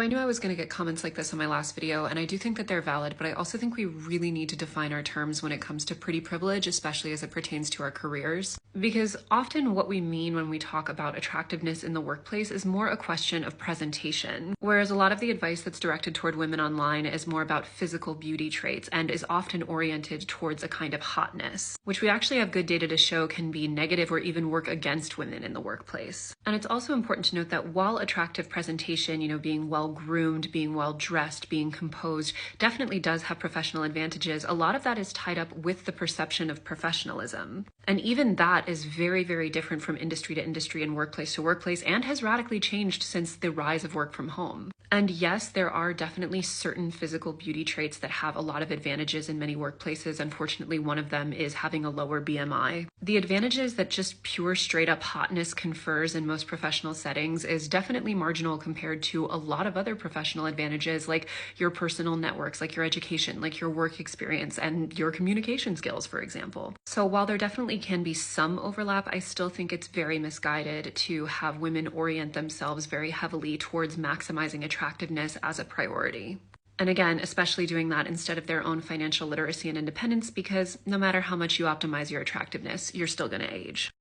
I knew I was going to get comments like this on my last video, and I do think that they're valid, but I also think we really need to define our terms when it comes to pretty privilege, especially as it pertains to our careers. Because often what we mean when we talk about attractiveness in the workplace is more a question of presentation, whereas a lot of the advice that's directed toward women online is more about physical beauty traits and is often oriented towards a kind of hotness, which we actually have good data to show can be negative or even work against women in the workplace. And it's also important to note that while attractive presentation, being well-groomed, being well-dressed, being composed, definitely does have professional advantages, a lot of that is tied up with the perception of professionalism. And even that is very, very different from industry to industry and workplace to workplace, and has radically changed since the rise of work from home. And yes, there are definitely certain physical beauty traits that have a lot of advantages in many workplaces. Unfortunately, one of them is having a lower BMI. The advantages that just pure straight up hotness confers in most professional settings is definitely marginal compared to a lot of other professional advantages, like your personal networks, like your education, like your work experience, and your communication skills, for example. So while there definitely can be some overlap, I still think it's very misguided to have women orient themselves very heavily towards maximizing attractiveness as a priority. And again, especially doing that instead of their own financial literacy and independence, because no matter how much you optimize your attractiveness, you're still going to age.